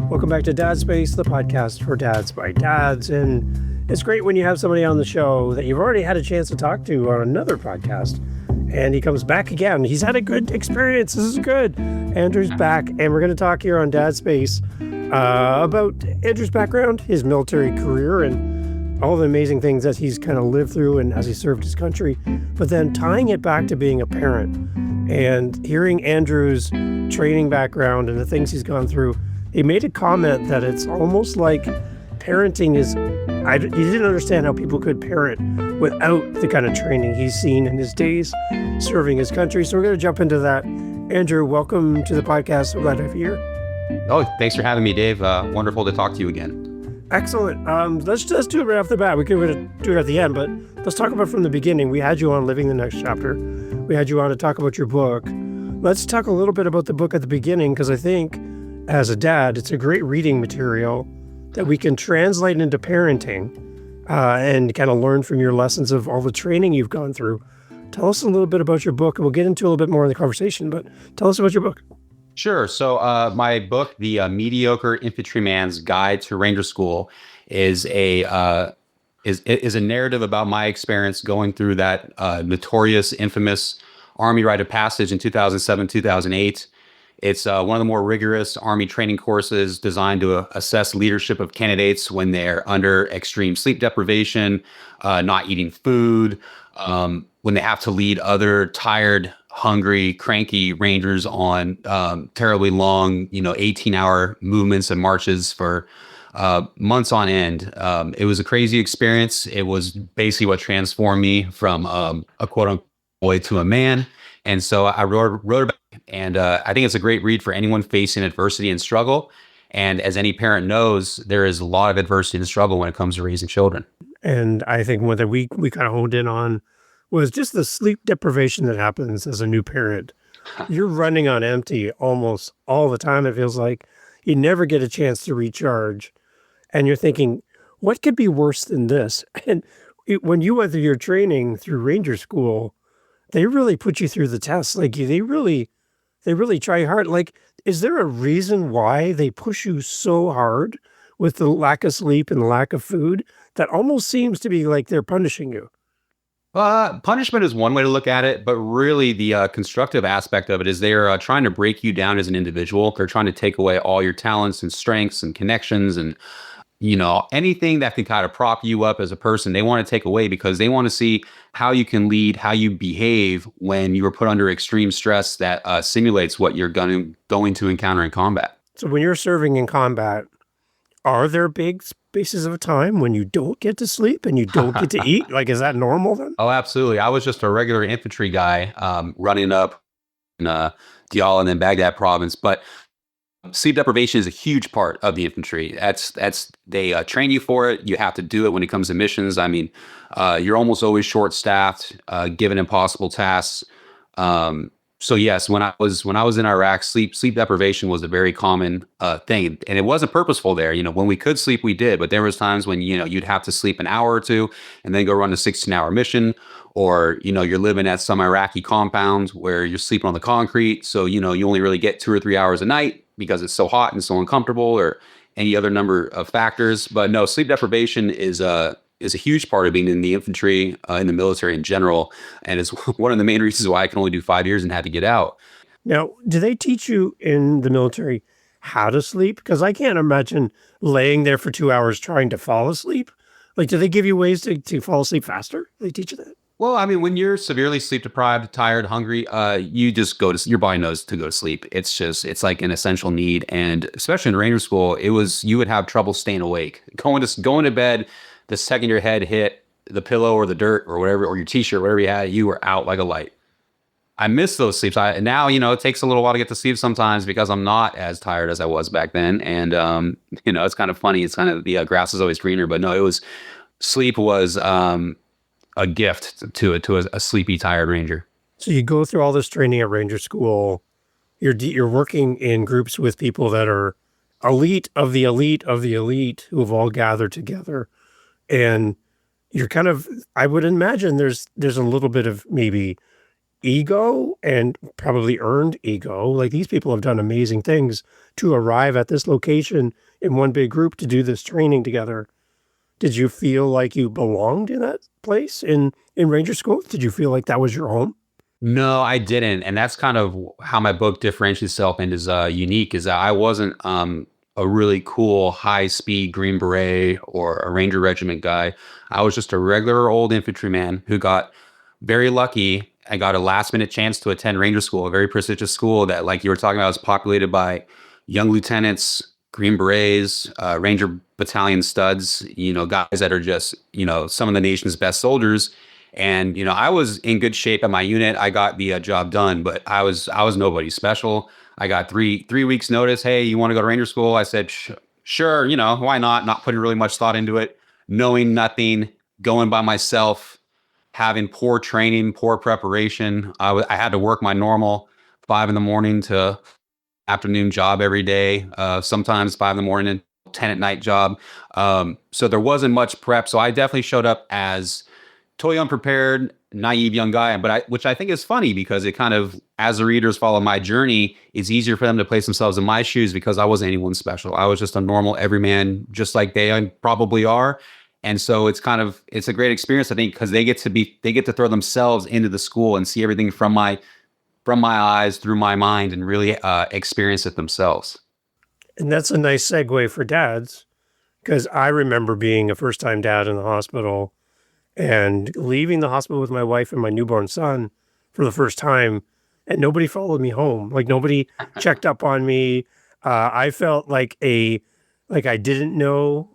Welcome back to Dad Space, the podcast for dads by dads. And it's great when you have somebody on the show that you've already had a chance to talk to on another podcast. And he comes back again. He's had a good experience. This is good. Andrew's back. And we're going to talk here on Dad Space about Andrew's background, his military career, and all the amazing things that he's kind of lived through and as he served his country. But then tying it back to being a parent and hearing Andrew's training background and the things he's gone through. He made a comment that it's almost like parenting is, he didn't understand how people could parent without the kind of training he's seen in his days serving his country. So we're going to jump into that. Andrew, welcome to the podcast. So glad to have you here. Oh, thanks for having me, Dave. Wonderful to talk to you again. Excellent. Let's just do it right off the bat. We could do it at the end, but let's talk about from the beginning. We had you on Living the Next Chapter. We had you on to talk about your book. Let's talk a little bit about the book at the beginning, because I think as a dad, it's a great reading material that we can translate into parenting and kind of learn from your lessons of all the training you've gone through. Tell us a little bit about your book, and we'll get into a little bit more in the conversation, but tell us about your book. Sure. So my book, The Mediocre Infantryman's Guide to Ranger School, is a narrative about my experience going through that notorious, infamous Army rite of passage in 2007, 2008. It's one of the more rigorous Army training courses designed to assess leadership of candidates when they're under extreme sleep deprivation, not eating food, when they have to lead other tired, hungry, cranky Rangers on terribly long, 18-hour movements and marches for months on end. It was a crazy experience. It was basically what transformed me from a quote-unquote boy to a man. And so I wrote about it, and I think it's a great read for anyone facing adversity and struggle. And as any parent knows, there is a lot of adversity and struggle when it comes to raising children. And I think one that we kind of honed in on was just the sleep deprivation that happens as a new parent. You're running on empty almost all the time. It feels like you never get a chance to recharge. And you're thinking, what could be worse than this? And when you went through your training through Ranger School, they really put you through the test. Like they really try hard. Like, is there a reason why they push you so hard with the lack of sleep and the lack of food that almost seems to be like they're punishing you? Punishment is one way to look at it, but really the constructive aspect of it is they're trying to break you down as an individual. They're trying to take away all your talents and strengths and connections and anything that can kind of prop you up as a person, they want to take away because they want to see how you can lead, how you behave when you are put under extreme stress that simulates what you're going to encounter in combat. So when you're serving in combat, are there big spaces of time when you don't get to sleep and you don't get to eat? Like, is that normal then? Oh, absolutely. I was just a regular infantry guy running up in Diyala and then Baghdad province, but sleep deprivation is a huge part of the infantry. They train you for it. You have to do it when it comes to missions. I mean, you're almost always short-staffed, given impossible tasks. So yes, when I was in Iraq, sleep deprivation was a very common thing, and it wasn't purposeful there. When we could sleep, we did, but there was times when you'd have to sleep an hour or two and then go run a 16-hour mission, or you're living at some Iraqi compound where you're sleeping on the concrete, so you only really get 2 or 3 hours a night because it's so hot and so uncomfortable, or any other number of factors. But no, sleep deprivation is a huge part of being in the infantry, in the military in general. And it's one of the main reasons why I can only do 5 years and had to get out. Now, do they teach you in the military how to sleep? Because I can't imagine laying there for 2 hours trying to fall asleep. Like, do they give you ways to fall asleep faster? Do they teach you that? Well, I mean, when you're severely sleep deprived, tired, hungry, you just your body knows to go to sleep. It's like an essential need. And especially in Ranger School, you would have trouble staying awake. Going to bed, the second your head hit the pillow or the dirt or whatever, or your t-shirt, whatever you had, you were out like a light. I miss those sleeps. Now, it takes a little while to get to sleep sometimes because I'm not as tired as I was back then. And, it's kind of funny. It's kind of the grass is always greener, but no, sleep was a gift to a sleepy, tired Ranger. So you go through all this training at Ranger School. You're working in groups with people that are elite of the elite of the elite who have all gathered together. And you're kind of, I would imagine there's a little bit of maybe ego and probably earned ego. Like these people have done amazing things to arrive at this location in one big group to do this training together. Did you feel like you belonged in that place in Ranger School? Did you feel like that was your home? No, I didn't, and that's kind of how my book differentiates itself and is unique. Is that I wasn't a really cool high speed Green Beret or a Ranger Regiment guy. I was just a regular old infantryman who got very lucky. I got a last minute chance to attend Ranger School, a very prestigious school that, like you were talking about, is populated by young lieutenants, Green Berets, Ranger Battalion studs. You know, guys that are just some of the nation's best soldiers. And I was in good shape at my unit. I got the job done, but I was nobody special. I got three weeks notice. Hey, you want to go to Ranger School? I said, sure. Why not? Not putting really much thought into it, knowing nothing, going by myself, having poor training, poor preparation. I had to work my normal 5 in the morning to afternoon job every day. Sometimes 5 in the morning and 10 at night job. So there wasn't much prep. So I definitely showed up as totally unprepared, naive young guy, which I think is funny because it kind of, as the readers follow my journey, it's easier for them to place themselves in my shoes because I wasn't anyone special. I was just a normal everyman, just like they probably are. And so it's a great experience, I think, because they get to throw themselves into the school and see everything from my eyes, through my mind, and really experience it themselves. And that's a nice segue for dads, because I remember being a first time dad in the hospital and leaving the hospital with my wife and my newborn son for the first time, and nobody followed me home. Like nobody checked up on me. I felt like I didn't know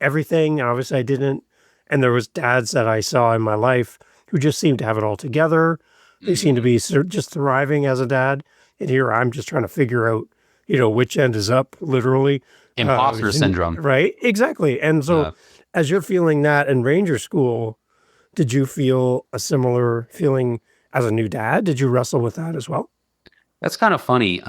everything. Obviously I didn't. And there was dads that I saw in my life who just seemed to have it all together. They seemed to be just thriving as a dad. And here I'm just trying to figure out, which end is up, literally. Imposter syndrome. Right? Exactly. And so as you're feeling that in Ranger School, did you feel a similar feeling as a new dad? Did you wrestle with that as well? That's kind of funny.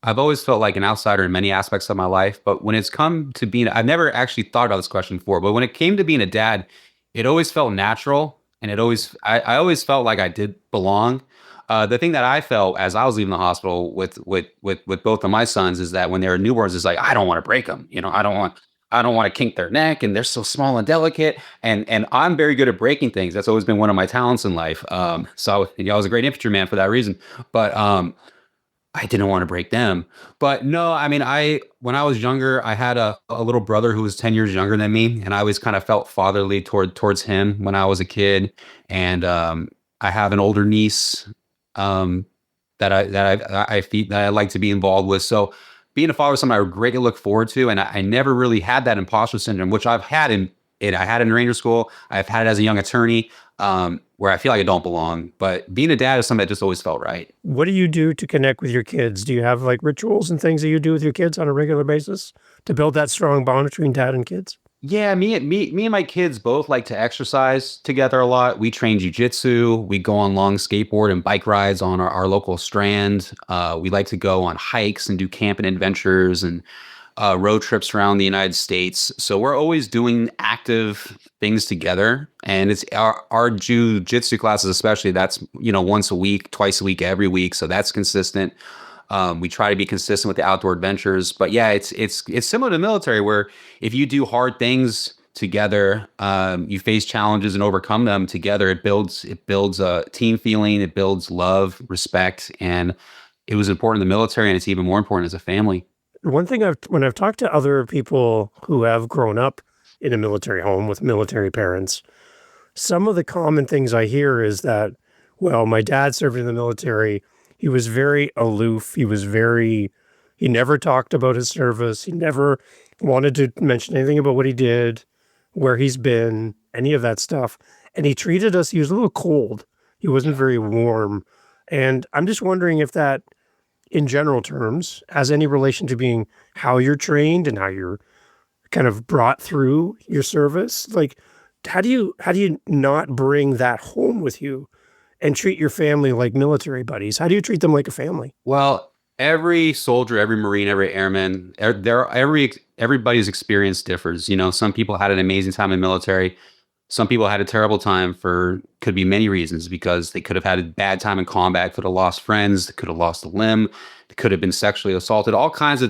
I've always felt like an outsider in many aspects of my life, but when it's come to being, I've never actually thought about this question before, but when it came to being a dad, it always felt natural, and I always felt like I did belong. The thing that I felt as I was leaving the hospital with both of my sons is that when they were newborns, it's like I don't want to break them. I don't want to kink their neck, and they're so small and delicate. And I'm very good at breaking things. That's always been one of my talents in life. So I was a great infantryman for that reason. But I didn't want to break them. But no, I mean, when I was younger, I had a little brother who was 10 years younger than me, and I always kind of felt fatherly towards him when I was a kid. And I have an older niece that I like to be involved with. So being a father is something I greatly look forward to, and I never really had that imposter syndrome, which I've had I had it in Ranger School. I've had it as a young attorney, where I feel like I don't belong. But being a dad is something that just always felt right. What do you do to connect with your kids? Do you have like rituals and things that you do with your kids on a regular basis to build that strong bond between dad and kids? Yeah, me and my kids both like to exercise together a lot. We train jujitsu. We go on long skateboard and bike rides on our local strand. We like to go on hikes and do camping adventures and road trips around the United States. So we're always doing active things together. And it's our jujitsu classes, especially, that's once a week, twice a week, every week. So that's consistent. We try to be consistent with the outdoor adventures, but yeah, it's similar to the military, where if you do hard things together, you face challenges and overcome them together. It builds a team feeling. It builds love, respect, and it was important in the military, and it's even more important as a family. One thing when I've talked to other people who have grown up in a military home with military parents, some of the common things I hear is that, well, my dad served in the military. He was very aloof. He never talked about his service. He never wanted to mention anything about what he did, where he's been, any of that stuff. And he was a little cold. He wasn't very warm. And I'm just wondering if that, in general terms, has any relation to being how you're trained and how you're kind of brought through your service. Like, how do you not bring that home with you and treat your family like military buddies? How do you treat them like a family? Well, every soldier, every Marine, every airman, everybody's experience differs. Some people had an amazing time in the military. Some people had a terrible time for could be many reasons because they could have had a bad time in combat, could have lost friends, could have lost a limb, they could have been sexually assaulted.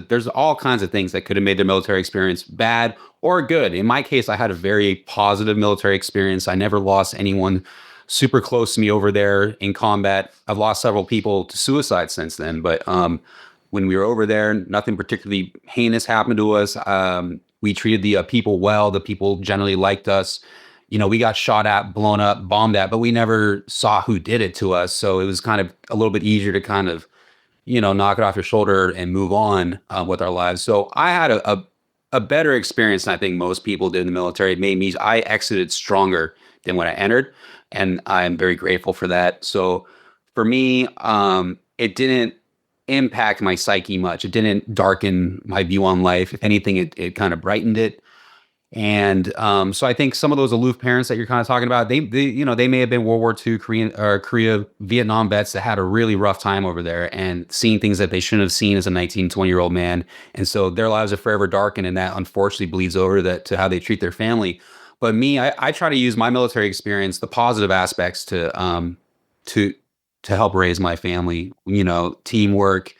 There's all kinds of things that could have made their military experience bad or good. In my case, I had a very positive military experience. I never lost anyone super close to me over there in combat. I've lost several people to suicide since then, but when we were over there, nothing particularly heinous happened to us. We treated the people well. The people generally liked us. We got shot at, blown up, bombed at, but we never saw who did it to us. So it was kind of a little bit easier to kind of, knock it off your shoulder and move on with our lives. So I had a better experience than I think most people did in the military. It made me, I exited stronger than when I entered. And I'm very grateful for that. So for me, it didn't impact my psyche much. It didn't darken my view on life. If anything, it kind of brightened it. And so I think some of those aloof parents that you're kind of talking about, they may have been World War II, Korea, Vietnam vets that had a really rough time over there and seeing things that they shouldn't have seen as a 19, 20-year-old man. And so their lives are forever darkened, and that unfortunately bleeds over to how they treat their family. But me, I try to use my military experience, the positive aspects to help raise my family, teamwork,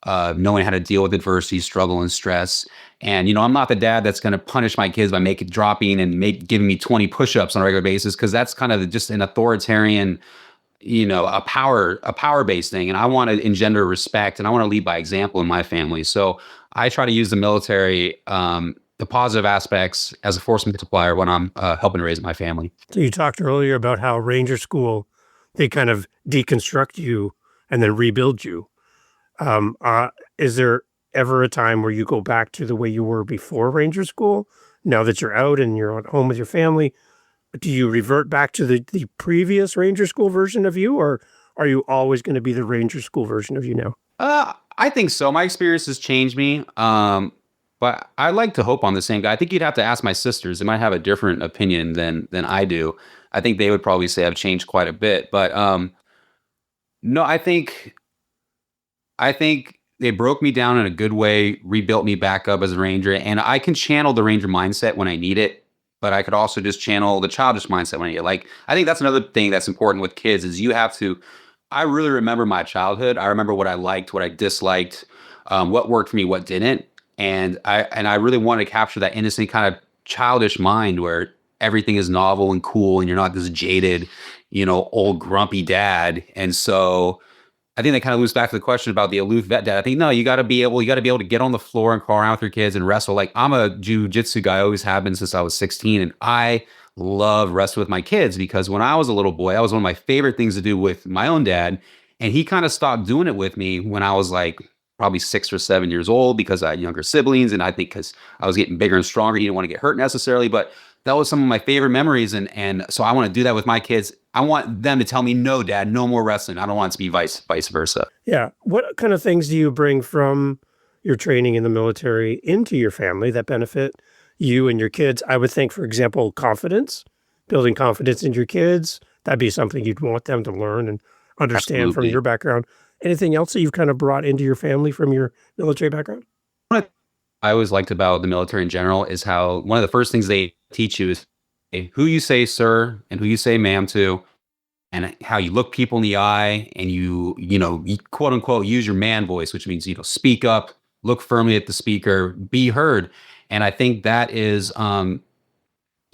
knowing how to deal with adversity, struggle, and stress. And, I'm not the dad that's going to punish my kids by dropping and giving me 20 push-ups on a regular basis, because that's kind of just an authoritarian, a power-based thing. And I want to engender respect, and I want to lead by example in my family. So I try to use the military, the positive aspects as a force multiplier when I'm helping raise my family. So you talked earlier about how Ranger School, they kind of deconstruct you and then rebuild you. Is there ever a time where you go back to the way you were before Ranger School? Now that you're out and you're at home with your family, do you revert back to the previous Ranger School version of you, or are you always going to be the Ranger School version of you now? I think so. My experience has changed me. But I like to hope I'm the same guy. I think you'd have to ask my sisters. They might have a different opinion than I do. I think they would probably say I've changed quite a bit. But no, I think they broke me down in a good way, rebuilt me back up as a Ranger, and I can channel the Ranger mindset when I need it, but I could also just channel the childish mindset when I need it. Like, I think that's another thing that's important with kids is I really remember my childhood. I remember what I liked, what I disliked, what worked for me, what didn't. And I really want to capture that innocent kind of childish mind where everything is novel and cool and you're not this jaded, old grumpy dad. And so I think that kind of loops back to the question about the aloof vet dad. I think, no, you got to be able to get on the floor and crawl around with your kids and wrestle. Like, I'm a jiu-jitsu guy. I always have been since I was 16. And I love wrestling with my kids because when I was a little boy, that was one of my favorite things to do with my own dad. And he kind of stopped doing it with me when I was like probably 6 or 7 years old because I had younger siblings. And I think because I was getting bigger and stronger, he didn't want to get hurt necessarily. But that was some of my favorite memories. And so I want to do that with my kids. I want them to tell me, no, Dad, no more wrestling. I don't want it to be vice versa. Yeah. What kind of things do you bring from your training in the military into your family that benefit you and your kids? I would think, for example, confidence, building confidence in your kids. That'd be something you'd want them to learn and understand Absolutely. from your background. Anything else that you've kind of brought into your family from your military background? What I always liked about the military in general is how one of the first things they teach you is who you say sir and who you say ma'am to, and how you look people in the eye, and you quote unquote use your man voice, which means speak up, look firmly at the speaker, be heard. And I think that is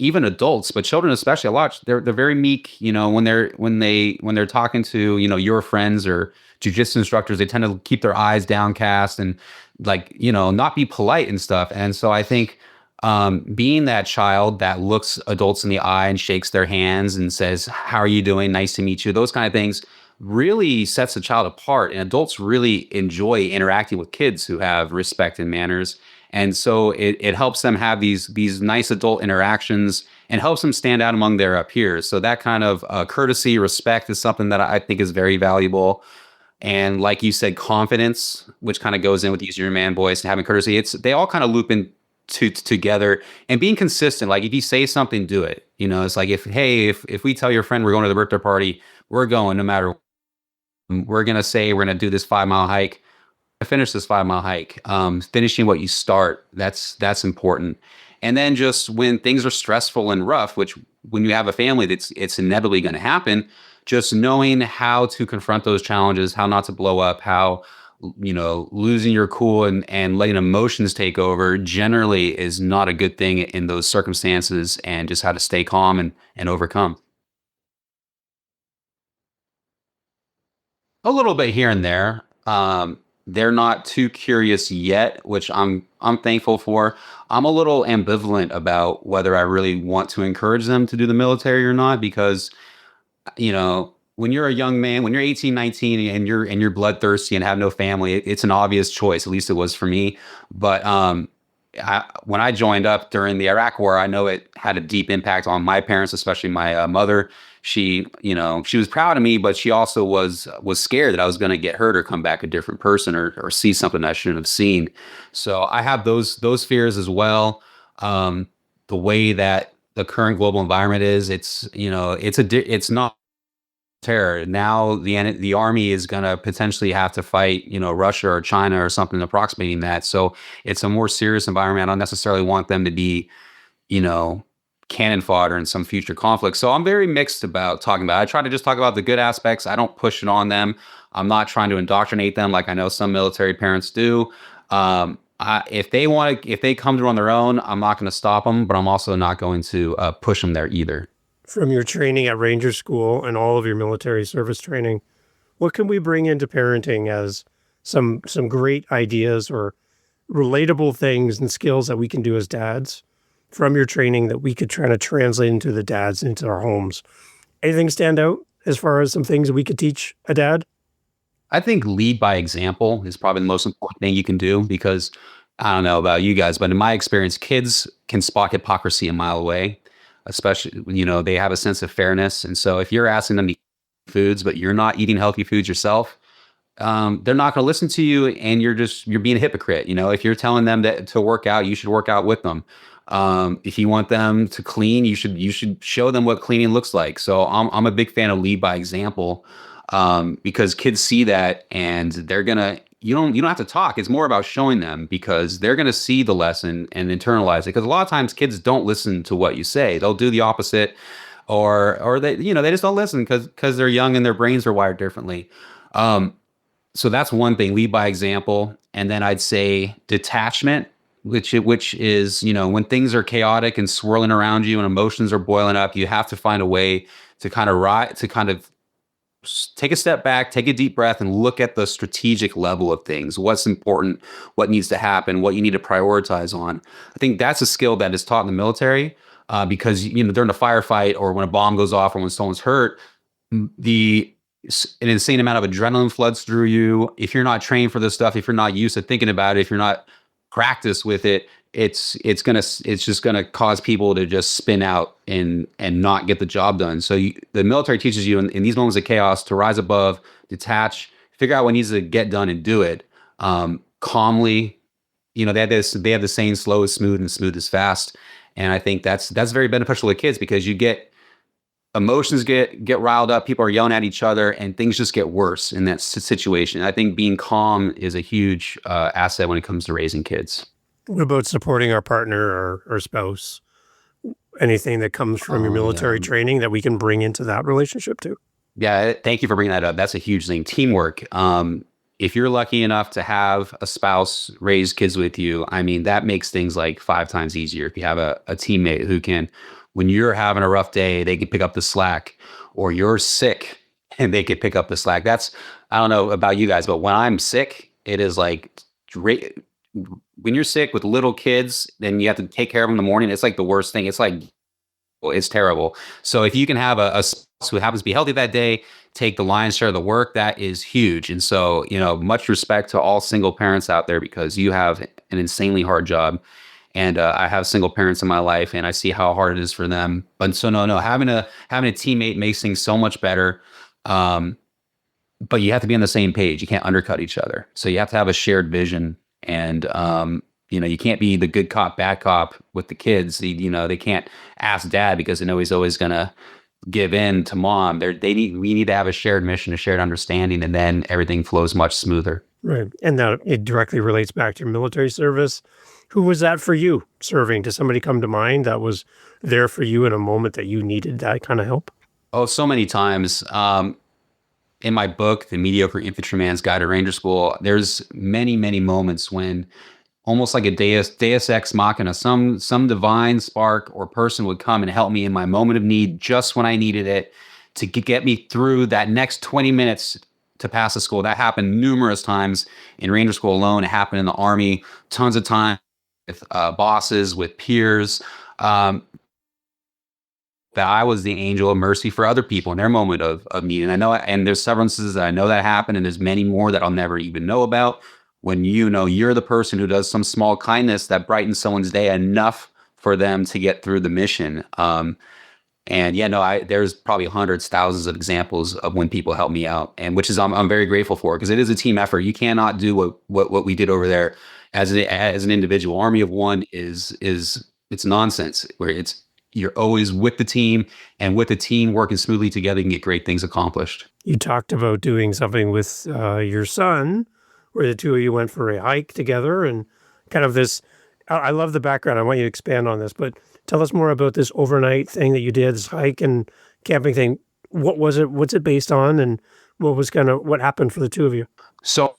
even adults, but children especially, a lot, they're very meek. When they're talking to your friends or jujitsu instructors, they tend to keep their eyes downcast and not be polite and stuff. And so I think being that child that looks adults in the eye and shakes their hands and says, "How are you doing? Nice to meet you." Those kind of things really sets the child apart. And adults really enjoy interacting with kids who have respect and manners. And so it helps them have these nice adult interactions and helps them stand out among their peers. So that kind of courtesy, respect is something that I think is very valuable. And like you said, confidence, which kind of goes in with using your man voice and having courtesy, they all kind of loop in together, and being consistent. Like, if you say something, do it. It's like, if we tell your friend we're going to the birthday party, we're going no matter what. We're going to say we're going to do this 5-mile hike. Finish this 5-mile hike. Finishing what you start, that's important. And then just when things are stressful and rough, which when you have a family, it's inevitably going to happen. Just knowing how to confront those challenges, how not to blow up, how losing your cool and letting emotions take over generally is not a good thing in those circumstances, and just how to stay calm and overcome. A little bit here and there. They're not too curious yet, which I'm thankful for. I'm a little ambivalent about whether I really want to encourage them to do the military or not, because when you're a young man, when you're 18, 19, and you're bloodthirsty and have no family, it's an obvious choice. At least it was for me. But when I joined up during the Iraq War, I know it had a deep impact on my parents, especially my mother. She was proud of me, but she also was scared that I was going to get hurt or come back a different person, or see something I shouldn't have seen. So I have those fears as well. The way that the current global environment is, it's not terror. Now the army is going to potentially have to fight, Russia or China or something approximating that. So it's a more serious environment. I don't necessarily want them to be, you know, cannon fodder in some future conflict. So I'm very mixed about talking about it. I try to just talk about the good aspects. I don't push it on them. I'm not trying to indoctrinate them like I know some military parents do. If they come through on their own, I'm not going to stop them, but I'm also not going to push them there either. From your training at Ranger School and all of your military service training, what can we bring into parenting as some great ideas or relatable things and skills that we can do as dads from your training that we could try to translate into the dads into our homes? Anything stand out as far as some things we could teach a dad? I think lead by example is probably the most important thing you can do, because I don't know about you guys, but in my experience, kids can spot hypocrisy a mile away, especially when, they have a sense of fairness. And so if you're asking them to eat foods, but you're not eating healthy foods yourself, they're not going to listen to you, and you're being a hypocrite. If you're telling them that to work out, you should work out with them. If you want them to clean, you should show them what cleaning looks like. So I'm a big fan of lead by example, because kids see that, and they're gonna. You don't have to talk. It's more about showing them, because they're gonna see the lesson and internalize it. Because a lot of times kids don't listen to what you say; they'll do the opposite, or they just don't listen because they're young and their brains are wired differently. So that's one thing, lead by example. And then I'd say detachment, which is, when things are chaotic and swirling around you and emotions are boiling up, you have to find a way to kind of take a step back, take a deep breath, and look at the strategic level of things. What's important, what needs to happen, what you need to prioritize on. I think that's a skill that is taught in the military, because, during a firefight, or when a bomb goes off, or when someone's hurt, an insane amount of adrenaline floods through you. If you're not trained for this stuff, if you're not used to thinking about it, if you're not practiced with it, it's just gonna cause people to just spin out and not get the job done. So the military teaches you in these moments of chaos to rise above, detach, figure out what needs to get done, and do it calmly. They have the saying, slow is smooth and smooth is fast. And I think that's very beneficial to kids, because emotions get riled up, people are yelling at each other, and things just get worse in that situation. I think being calm is a huge asset when it comes to raising kids. What about supporting our partner or spouse? Anything that comes from your military training that we can bring into that relationship too? Yeah, thank you for bringing that up. That's a huge thing. Teamwork. If you're lucky enough to have a spouse raise kids with you, I mean, that makes things like 5 times easier. If you have a teammate who can, when you're having a rough day, they can pick up the slack, or you're sick and they can pick up the slack. I don't know about you guys, but when I'm sick, it is like, when you're sick with little kids, then you have to take care of them in the morning. It's like the worst thing. It's terrible. So if you can have a spouse who happens to be healthy that day, take the lion's share of the work, that is huge. And so, much respect to all single parents out there, because you have an insanely hard job. And I have single parents in my life, and I see how hard it is for them. But so no, having a teammate makes things so much better. But you have to be on the same page. You can't undercut each other. So you have to have a shared vision. And you can't be the good cop, bad cop with the kids. They can't ask dad because they know he's always gonna give in to mom. We need to have a shared mission, a shared understanding, and then everything flows much smoother. Right. And now it directly relates back to your military service. Who was that for you serving? Does somebody come to mind that was there for you in a moment that you needed that kind of help? Oh, so many times. In my book, The Mediocre Infantryman's Guide to Ranger School, there's many, many moments when almost like a Deus Ex Machina, some divine spark or person would come and help me in my moment of need, just when I needed it, to get me through that next 20 minutes to pass the school. That happened numerous times in Ranger School alone. It happened in the Army, tons of time with bosses, with peers. That I was the angel of mercy for other people in their moment of need. And I know, and there's several instances that I know that happened, and there's many more that I'll never even know about. When you know you're the person who does some small kindness that brightens someone's day enough for them to get through the mission. And yeah, no, there's probably hundreds, thousands of examples of when people help me out, and which is I'm very grateful for, because it is a team effort. You cannot do what we did over there as an individual. Army of one is it's nonsense. Where you're always with the team, and with the team working smoothly together, you can get great things accomplished. You talked about doing something with your son, where the two of you went for a hike together, and kind of this. I love the background. I want you to expand on this, but tell us more about this overnight thing that you did, this hike and camping thing. What was it? What's it based on? And what happened for the two of you? So,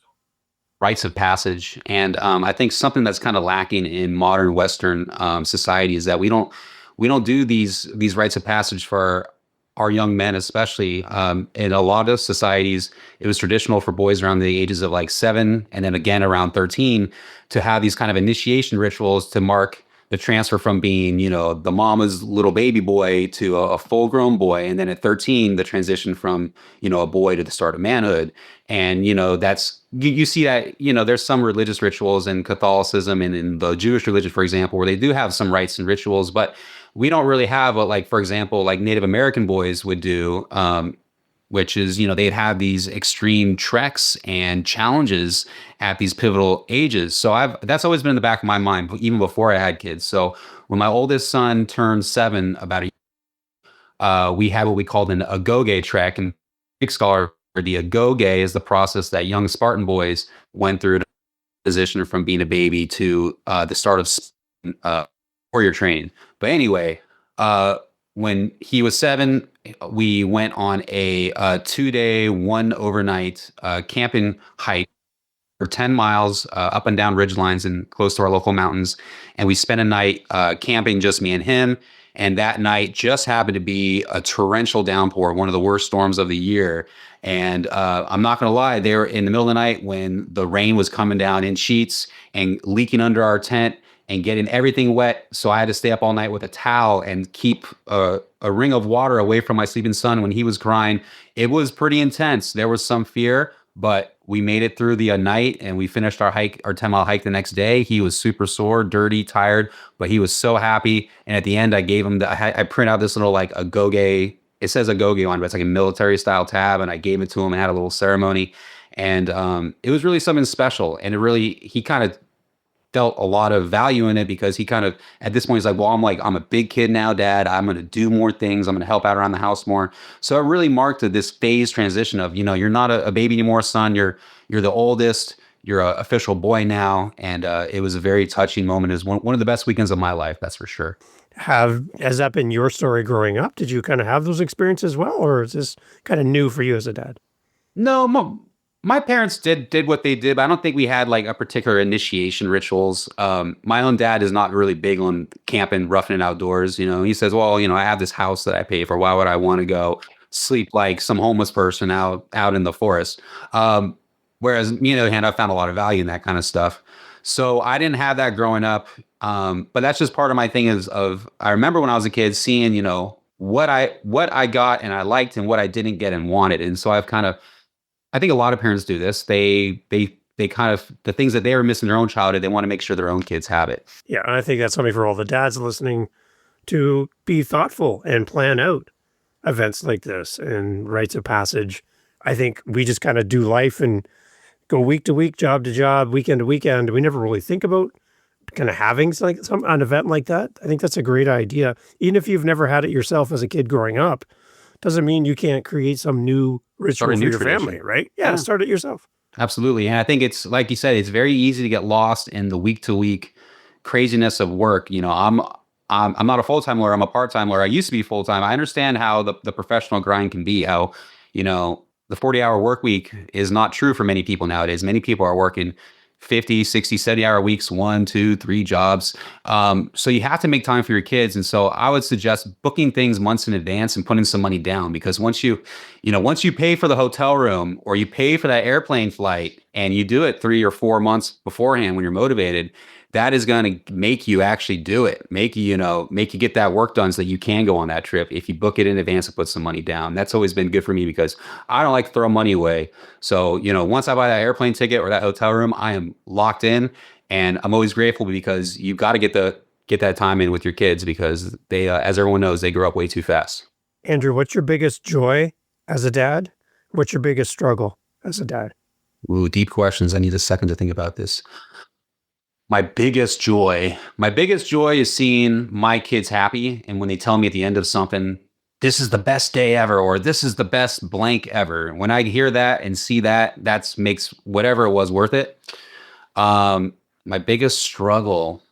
rites of passage, and I think something that's kind of lacking in modern Western society is that we don't do these rites of passage for our young men, especially. In a lot of societies, it was traditional for boys around the ages of like 7 and then again around 13 to have these kind of initiation rituals to mark the transfer from being, the mama's little baby boy to a full grown boy. And then at 13, the transition from, a boy to the start of manhood. And, that's, you see that, there's some religious rituals in Catholicism and in the Jewish religion, for example, where they do have some rites and rituals, but we don't really have what, for example, like Native American boys would do, which is, they'd have these extreme treks and challenges at these pivotal ages. So that's always been in the back of my mind, even before I had kids. So when my oldest son turned 7, about a year, we had what we called an agoge trek. And Greek scholar, the agoge is the process that young Spartan boys went through to transition from being a baby to the start of warrior training. But anyway, when he was 7, we went on a 2-day, 1 overnight camping hike for 10 miles up and down ridge lines and close to our local mountains. And we spent a night camping, just me and him. And that night just happened to be a torrential downpour, one of the worst storms of the year. And I'm not going to lie, they were in the middle of the night when the rain was coming down in sheets and leaking under our tent and getting everything wet. So I had to stay up all night with a towel and keep a ring of water away from my sleeping son when he was crying. It was pretty intense. There was some fear, but we made it through the night, and we finished our 10-mile hike the next day. He was super sore, dirty, tired, but he was so happy. And at the end, I gave him I print out this little like agoge. It says agoge on it, but it's like a military style tab. And I gave it to him and had a little ceremony. And it was really something special. And he kind of felt a lot of value in it, because he kind of, at this point, he's like, well, I'm a big kid now, Dad. I'm going to do more things. I'm going to help out around the house more. So it really marked this phase transition of, you're not a baby anymore, son. You're the oldest. You're an official boy now. And it was a very touching moment. It was one of the best weekends of my life, that's for sure. Has that been your story growing up? Did you kind of have those experiences as well? Or is this kind of new for you as a dad? No, my parents did what they did, but I don't think we had like a particular initiation rituals. My own dad is not really big on camping, roughing it outdoors. He says, well, I have this house that I pay for. Why would I want to go sleep like some homeless person out in the forest? Whereas me, on the other hand, I found a lot of value in that kind of stuff. So I didn't have that growing up. But that's just part of my thing I remember when I was a kid seeing, what I got and I liked and what I didn't get and wanted. And so I think a lot of parents do this. They kind of, the things that they were missing in their own childhood, they want to make sure their own kids have it. Yeah, I think that's something for all the dads listening, to be thoughtful and plan out events like this and rites of passage. I think we just kind of do life and go week to week, job to job, weekend to weekend. We never really think about kind of having an event like that. I think that's a great idea. Even if you've never had it yourself as a kid growing up, doesn't mean you can't create some new ritual for your tradition. Family, right? Yeah, start it yourself. Absolutely. And I think it's, like you said, it's very easy to get lost in the week to week craziness of work. I'm not a full-time lawyer. I'm a part-time lawyer. I used to be full-time. I understand how the professional grind can be, how, the 40-hour work week is not true for many people nowadays. Many people are working 50, 60, 70-hour weeks, 1, 2, 3 jobs. So you have to make time for your kids. And so I would suggest booking things months in advance and putting some money down, because once you pay for the hotel room or you pay for that airplane flight and you do it 3 or 4 months beforehand when you're motivated, that is going to make you actually do it, make you get that work done so that you can go on that trip if you book it in advance and put some money down. That's always been good for me because I don't like to throw money away. So, once I buy that airplane ticket or that hotel room, I am locked in, and I'm always grateful because you've got to get that time in with your kids, because they, as everyone knows, they grow up way too fast. Andrew, what's your biggest joy as a dad? What's your biggest struggle as a dad? Ooh, deep questions. I need a second to think about this. My biggest joy is seeing my kids happy. And when they tell me at the end of something, this is the best day ever, or this is the best blank ever. When I hear that and see that, makes whatever it was worth it. My biggest struggle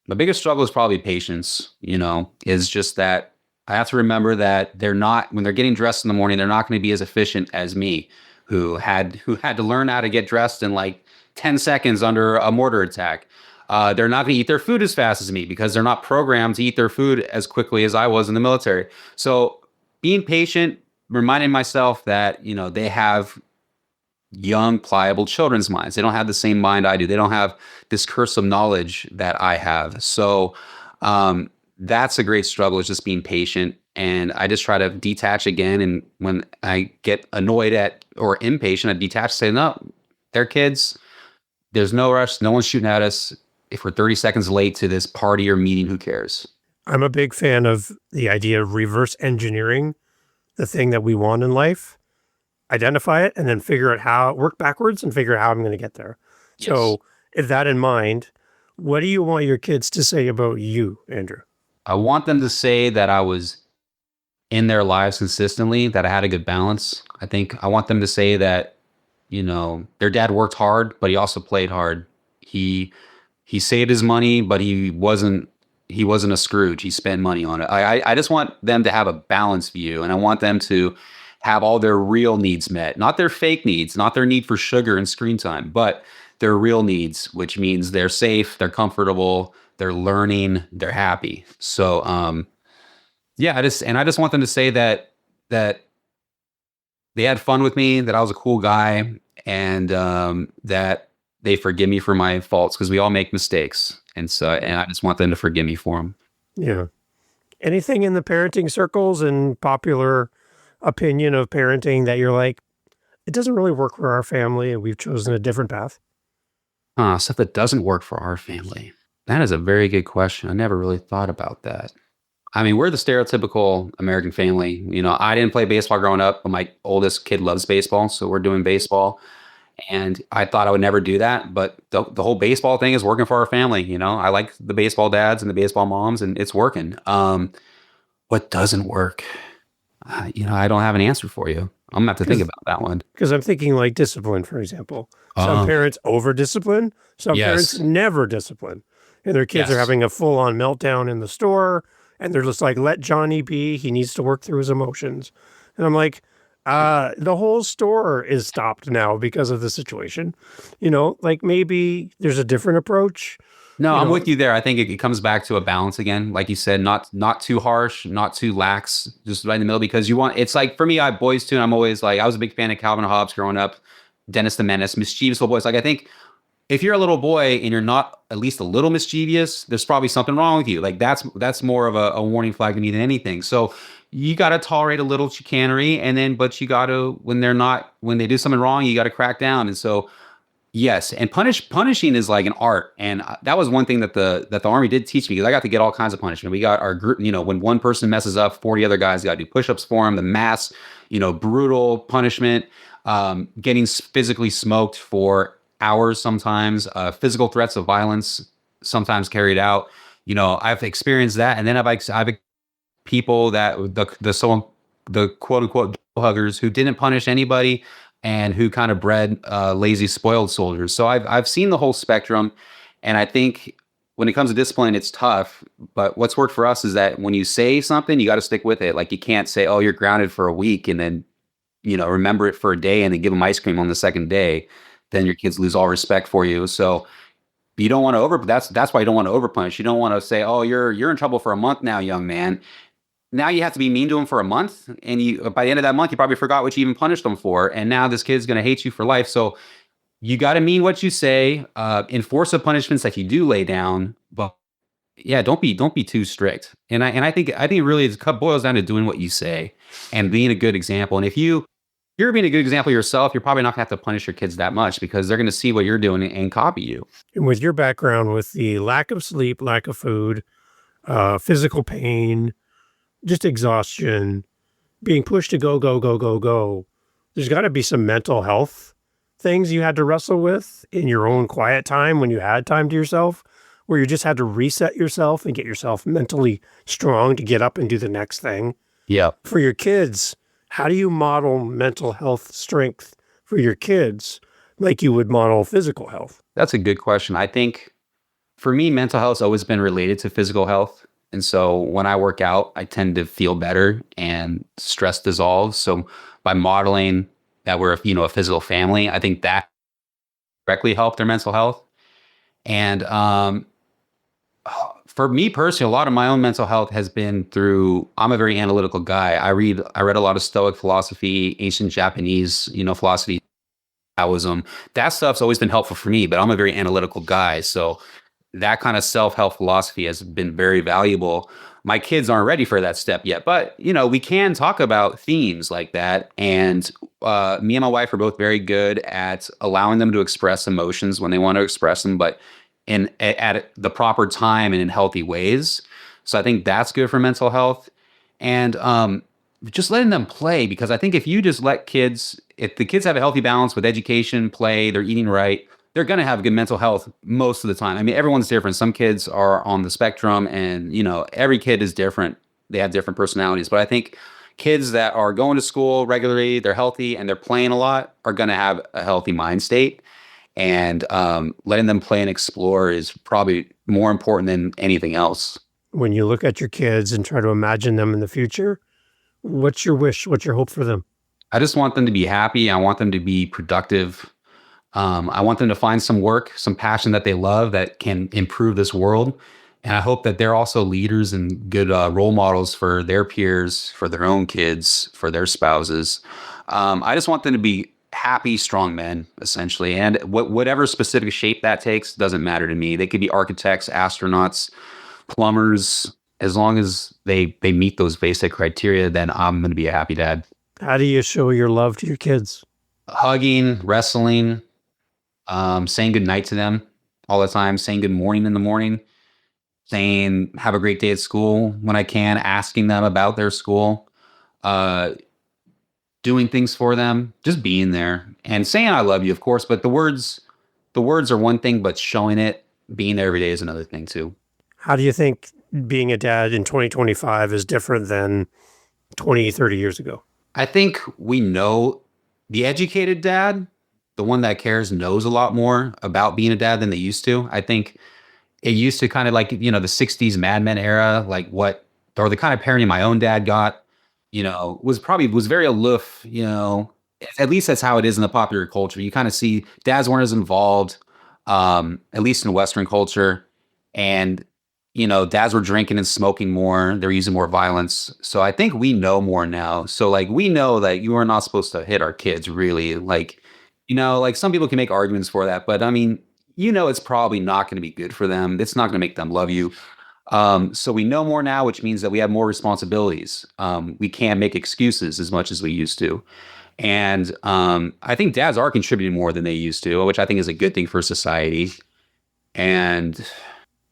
is probably patience, is just that I have to remember that when they're getting dressed in the morning, they're not going to be as efficient as me, who had to learn how to get dressed in like 10 seconds under a mortar attack. They're not going to eat their food as fast as me because they're not programmed to eat their food as quickly as I was in the military. So being patient, reminding myself that, they have young, pliable children's minds. They don't have the same mind I do. They don't have this curse of knowledge that I have. So that's a great struggle, is just being patient. And I just try to detach again. And when I get annoyed at or impatient, I detach, say, no, they're kids. There's no rush. No one's shooting at us. If we're 30 seconds late to this party or meeting, who cares? I'm a big fan of the idea of reverse engineering the thing that we want in life, identify it, and then work backwards and figure out how I'm going to get there. Yes. So with that in mind, what do you want your kids to say about you, Andrew? I want them to say that I was in their lives consistently, that I had a good balance. I want them to say that, their dad worked hard, but he also played hard. He saved his money, but he wasn't a Scrooge. He spent money on it. I just want them to have a balanced view, and I want them to have all their real needs met, not their fake needs, not their need for sugar and screen time, but their real needs, which means they're safe, they're comfortable, they're learning, they're happy. So, I just want them to say that they had fun with me, that I was a cool guy, and that they forgive me for my faults, because we all make mistakes. And I just want them to forgive me for them. Yeah. Anything in the parenting circles and popular opinion of parenting that you're like, it doesn't really work for our family and we've chosen a different path? Stuff that doesn't work for our family. That is a very good question. I never really thought about that. I mean, we're the stereotypical American family. I didn't play baseball growing up, but my oldest kid loves baseball, so we're doing baseball. And I thought I would never do that, but the whole baseball thing is working for our family. I like the baseball dads and the baseball moms, and it's working. What doesn't work? I don't have an answer for you. I'm gonna have to think about that one. Because I'm thinking like discipline, for example. Some parents over-discipline, some parents never discipline. And their kids are having a full-on meltdown in the store, and they're just like, let Johnny be. He needs to work through his emotions. And I'm like, the whole store is stopped now because of the situation. Like maybe there's a different approach. No, I'm with you there. I think it comes back to a balance again. Like you said, not too harsh, not too lax, just right in the middle, because it's like, for me, I have boys too. And I'm always like, I was a big fan of Calvin Hobbes growing up, Dennis the Menace, mischievous little boys. Like, I think if you're a little boy and you're not at least a little mischievous, there's probably something wrong with you. Like that's more of a warning flag to me than anything. So you got to tolerate a little chicanery, but you got to, when they do something wrong, you got to crack down. And so, yes. And punishing is like an art. And that was one thing that the Army did teach me, because I got to get all kinds of punishment. We got our group, when one person messes up, 40 other guys got to do push-ups for him, the mass, brutal punishment, getting physically smoked for hours the physical threats of violence sometimes carried out. I've experienced that. And then I've people that the quote unquote huggers who didn't punish anybody and who kind of bred lazy, spoiled soldiers. So I've seen the whole spectrum, And I think when it comes to discipline, it's tough. But what's worked for us is that when you say something, you got to stick with it. Like you can't say, "Oh, you're grounded for a week," and then remember it for a day and then give them ice cream on the second day. Then your kids lose all respect for you. So you don't want to that's why you don't want to overpunish. You don't want to say, "Oh, you're in trouble for a month now, young man." Now you have to be mean to him for a month, and you by the end of that month, you probably forgot what you even punished them for, and now this kid's going to hate you for life. So you got to mean what you say. Enforce the punishments that you do lay down, but yeah, don't be too strict. And I think really it boils down to doing what you say and being a good example. And if you're being a good example yourself, you're probably not gonna have to punish your kids that much because they're gonna see what you're doing and copy you. And with your background, with the lack of sleep, lack of food, physical pain, just exhaustion, being pushed to go, go, go, go, go, there's got to be some mental health things you had to wrestle with in your own quiet time when you had time to yourself, where you just had to reset yourself and get yourself mentally strong to get up and do the next thing. Yeah. For your kids, how do you model mental health strength for your kids like you would model physical health? That's a good question. I think for me, mental health's always been related to physical health. And so when I work out, I tend to feel better and stress dissolves. So by modeling that we're a physical family, I think that directly helped their mental health. And for me personally, a lot of my own mental health has been through, I'm a very analytical guy. I read a lot of Stoic philosophy, ancient Japanese, philosophy, Taoism. That stuff's always been helpful for me, but I'm a very analytical guy. So that kind of self-help philosophy has been very valuable. My kids aren't ready for that step yet, but we can talk about themes like that. And me and my wife are both very good at allowing them to express emotions when they want to express them, but at the proper time and in healthy ways. So I think that's good for mental health. And just letting them play, because I think if you just if the kids have a healthy balance with education, play, they're eating right, they're going to have good mental health most of the time. I mean, everyone's different. Some kids are on the spectrum and, every kid is different. They have different personalities. But I think kids that are going to school regularly, they're healthy and they're playing a lot are going to have a healthy mind state. And letting them play and explore is probably more important than anything else. When you look at your kids and try to imagine them in the future, what's your wish? What's your hope for them? I just want them to be happy. I want them to be productive. I want them to find some work, some passion that they love that can improve this world. And I hope that they're also leaders and good role models for their peers, for their own kids, for their spouses. I just want them to be happy, strong men, essentially. And whatever specific shape that takes doesn't matter to me. They could be architects, astronauts, plumbers. As long as they meet those basic criteria, then I'm going to be a happy dad. How do you show your love to your kids? Hugging, wrestling, saying good night to them all the time, saying good morning in the morning, saying have a great day at school when I can, asking them about their school, doing things for them, just being there and saying I love you, of course, but the words are one thing, but showing it, being there every day is another thing too. How do you think being a dad in 2025 is different than 20, 30 years ago? I think we know the educated dad, the one that cares, knows a lot more about being a dad than they used to. I think it used to kind of like, the 60s Mad Men era, like or the kind of parenting my own dad got, was very aloof, at least that's how it is in the popular culture. You kind of see dads weren't as involved, at least in Western culture. And, dads were drinking and smoking more. They're using more violence. So I think we know more now. So like, we know that you are not supposed to hit our kids really. Like, like some people can make arguments for that, but I mean, it's probably not going to be good for them. It's not going to make them love you. So we know more now, which means that we have more responsibilities. We can't make excuses as much as we used to. And I think dads are contributing more than they used to, which I think is a good thing for society. And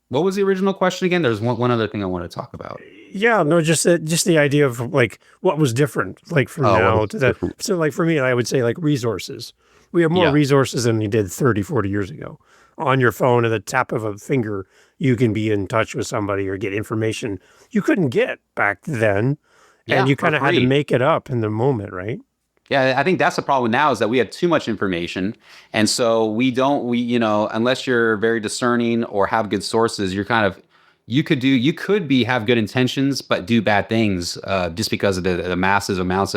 what was the original question again? There's one other thing I want to talk about. Yeah, no, just the idea of like what was different, like from now to that. Different. So like for me, I would say like resources. We have more resources than we did 30, 40 years ago. On your phone, at the tap of a finger, you can be in touch with somebody or get information you couldn't get back then. And you kind of had to make it up in the moment, right? Yeah, I think that's the problem now is that we have too much information. And so unless you're very discerning or have good sources, you're kind of, have good intentions, but do bad things just because of the massive amounts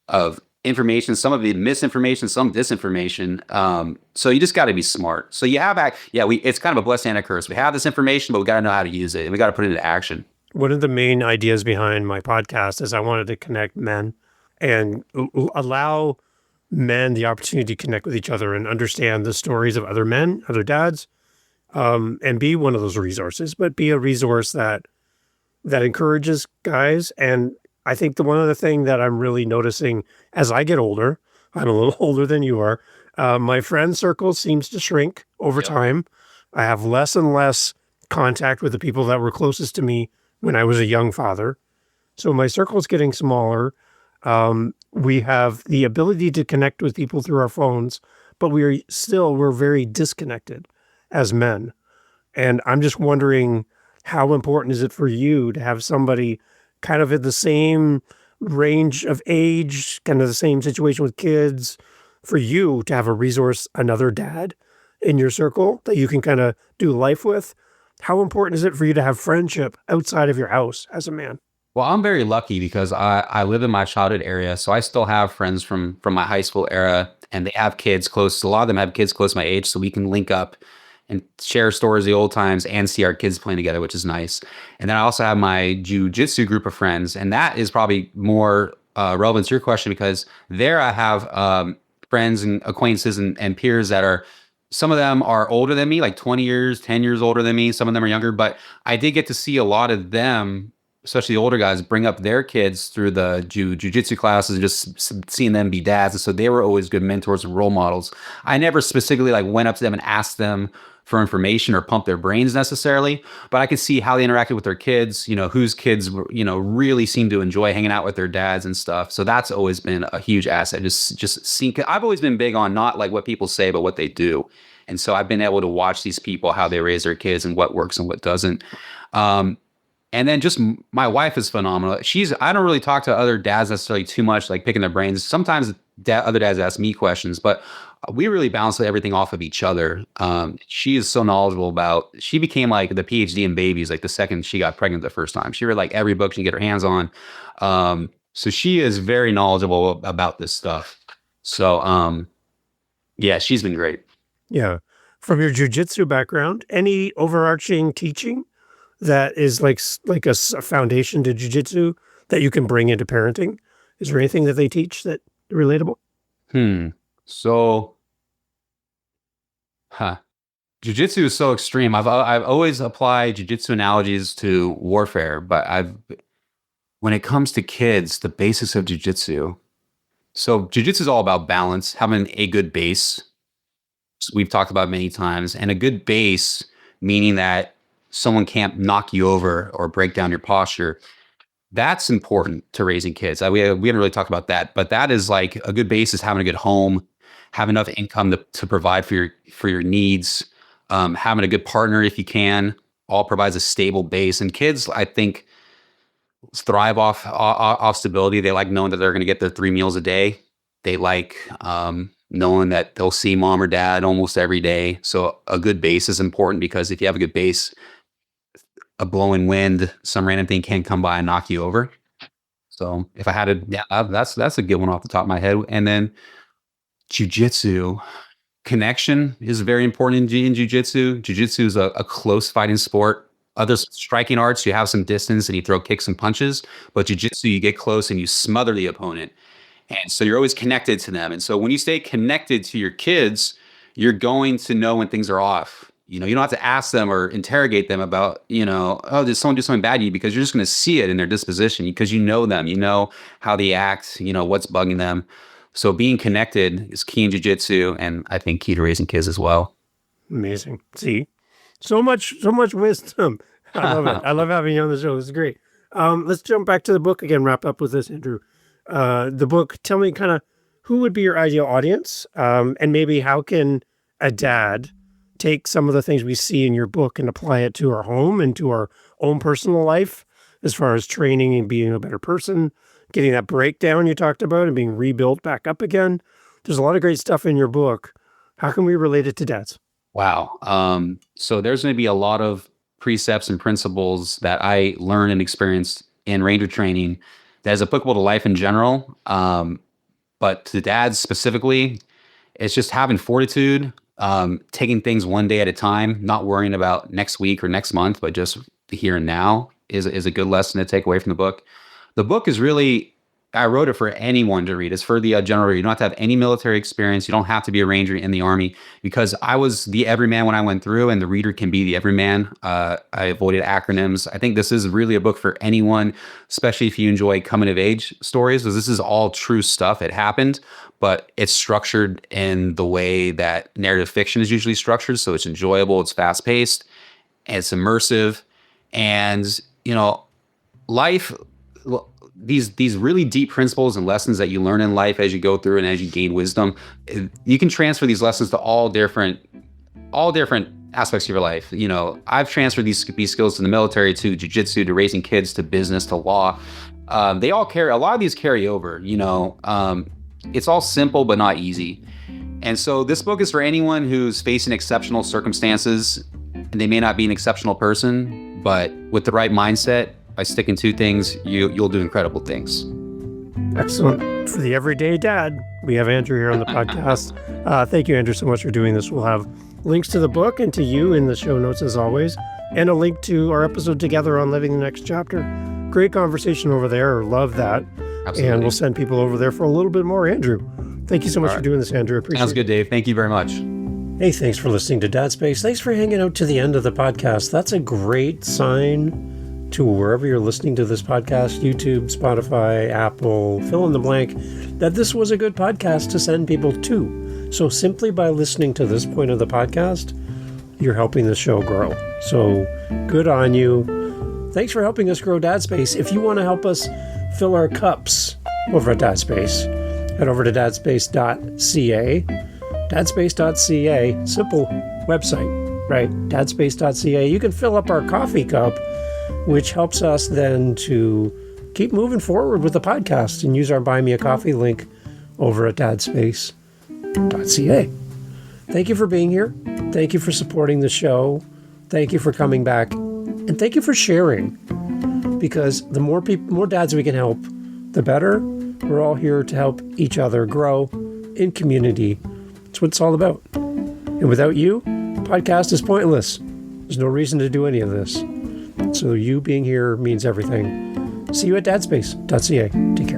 of information, some of it misinformation, some disinformation. So you just got to be smart. So it's kind of a blessing and a curse. We have this information, but we got to know how to use it and we got to put it into action. One of the main ideas behind my podcast is I wanted to connect men and allow men the opportunity to connect with each other and understand the stories of other men, other dads, and be one of those resources, but be a resource that encourages guys. And I think one of the thing that I'm really noticing as I get older, I'm a little older than you are, my friend circle seems to shrink over time. I have less and less contact with the people that were closest to me when I was a young father. So my circle is getting smaller. We have the ability to connect with people through our phones, but we're very disconnected as men. And I'm just wondering, how important is it for you to have somebody kind of at the same range of age, kind of the same situation with kids, for you to have a resource, another dad in your circle that you can kind of do life with? How important is it for you to have friendship outside of your house as a man? Well, I'm very lucky because I live in my childhood area. So I still have friends from my high school era, and they have kids close. A lot of them have kids close to my age. So we can link up and share stories of the old times and see our kids playing together, which is nice. And then I also have my jujitsu group of friends. And that is probably more relevant to your question because there I have friends and acquaintances and peers that are, some of them are older than me, like 20 years, 10 years older than me. Some of them are younger, but I did get to see a lot of them, especially the older guys, bring up their kids through the jujitsu classes and just seeing them be dads. And so they were always good mentors and role models. I never specifically like went up to them and asked them for information or pump their brains necessarily, but I could see how they interacted with their kids, whose kids, really seem to enjoy hanging out with their dads and stuff. So that's always been a huge asset. Just seeing, I've always been big on not like what people say, but what they do. And so I've been able to watch these people, how they raise their kids and what works and what doesn't. And then just my wife is phenomenal. I don't really talk to other dads necessarily too much, like picking their brains. Sometimes other dads ask me questions, but we really bounce everything off of each other. She is so knowledgeable she became like the PhD in babies, like the second she got pregnant the first time. She read like every book she can get her hands on. So she is very knowledgeable about this stuff. So yeah, she's been great. Yeah. From your jujitsu background, any overarching teaching that is like a foundation to jujitsu that you can bring into parenting? Is there anything that they teach that relatable? So, jujitsu is so extreme. I've always applied jujitsu analogies to warfare, but when it comes to kids, the basics of jujitsu. So jujitsu is all about balance, having a good base. We've talked about many times, and a good base, meaning that someone can't knock you over or break down your posture. That's important to raising kids. We haven't really talked about that, but that is like a good base is having a good home, have enough income to provide for your needs, having a good partner if you can, all provides a stable base. And kids, I think, thrive off stability. They like knowing that they're going to get their 3 meals a day. They like knowing that they'll see mom or dad almost every day. So a good base is important because if you have a good base, a blowing wind, some random thing can't come by and knock you over. So if I had that's a good one off the top of my head. And then jujitsu, connection is very important in jujitsu. Jujitsu is a close fighting sport. Other striking arts, you have some distance and you throw kicks and punches, but jujitsu, you get close and you smother the opponent. And so you're always connected to them. And so when you stay connected to your kids, you're going to know when things are off. You don't have to ask them or interrogate them about, oh, did someone do something bad to you? Because you're just going to see it in their disposition because you know them, you know how they act, what's bugging them. So being connected is key in jiu-jitsu and I think key to raising kids as well. Amazing. See, so much wisdom. I love it. I love having you on the show. This is great. Let's jump back to the book again, wrap up with this, Andrew. The book, tell me kind of who would be your ideal audience and maybe how can a dad take some of the things we see in your book and apply it to our home and to our own personal life as far as training and being a better person, getting that breakdown you talked about and being rebuilt back up again. There's a lot of great stuff in your book. How can we relate it to dads? Wow. So there's going to be a lot of precepts and principles that I learned and experienced in ranger training that is applicable to life in general. But to dads specifically, it's just having fortitude, taking things one day at a time, not worrying about next week or next month, but just the here and now is a good lesson to take away from the book. The book is really, I wrote it for anyone to read. It's for the general reader. You don't have to have any military experience. You don't have to be a ranger in the Army, because I was the everyman when I went through, and the reader can be the everyman. I avoided acronyms. I think this is really a book for anyone, especially if you enjoy coming of age stories, because this is all true stuff. It happened, but it's structured in the way that narrative fiction is usually structured. So it's enjoyable, it's fast paced, it's immersive. And, life, these really deep principles and lessons that you learn in life as you go through and as you gain wisdom, you can transfer these lessons to all different aspects of your life. I've transferred these skills to the military, to jiu-jitsu, to raising kids, to business, to law. They all carry, a lot of these carry over. It's all simple but not easy. And so this book is for anyone who's facing exceptional circumstances, and they may not be an exceptional person, but with the right mindset, by sticking to things, you'll do incredible things. Excellent. For the everyday dad, we have Andrew here on the podcast. Thank you, Andrew, so much for doing this. We'll have links to the book and to you in the show notes as always, and a link to our episode together on Living the Next Chapter. Great conversation over there. Love that. Absolutely. And we'll send people over there for a little bit more. Andrew, thank you so much for doing this, Andrew. Appreciate it. Sounds good, Dave. Thank you very much. Hey, thanks for listening to Dad Space. Thanks for hanging out to the end of the podcast. That's a great sign to wherever you're listening to this podcast, YouTube, Spotify, Apple, fill in the blank, that this was a good podcast to send people to. So simply by listening to this point of the podcast, you're helping the show grow. So good on you. Thanks for helping us grow Dad Space. If you want to help us fill our cups over at Dad Space, head over to dadspace.ca. Dadspace.ca, simple website, right? Dadspace.ca. You can fill up our coffee cup, which helps us then to keep moving forward with the podcast, and use our Buy Me a Coffee link over at dadspace.ca. Thank you for being here. Thank you for supporting the show. Thank you for coming back. And thank you for sharing, because the more dads we can help, the better. We're all here to help each other grow in community. That's what it's all about. And without you, the podcast is pointless. There's no reason to do any of this. So you being here means everything. See you at dadspace.ca. Take care.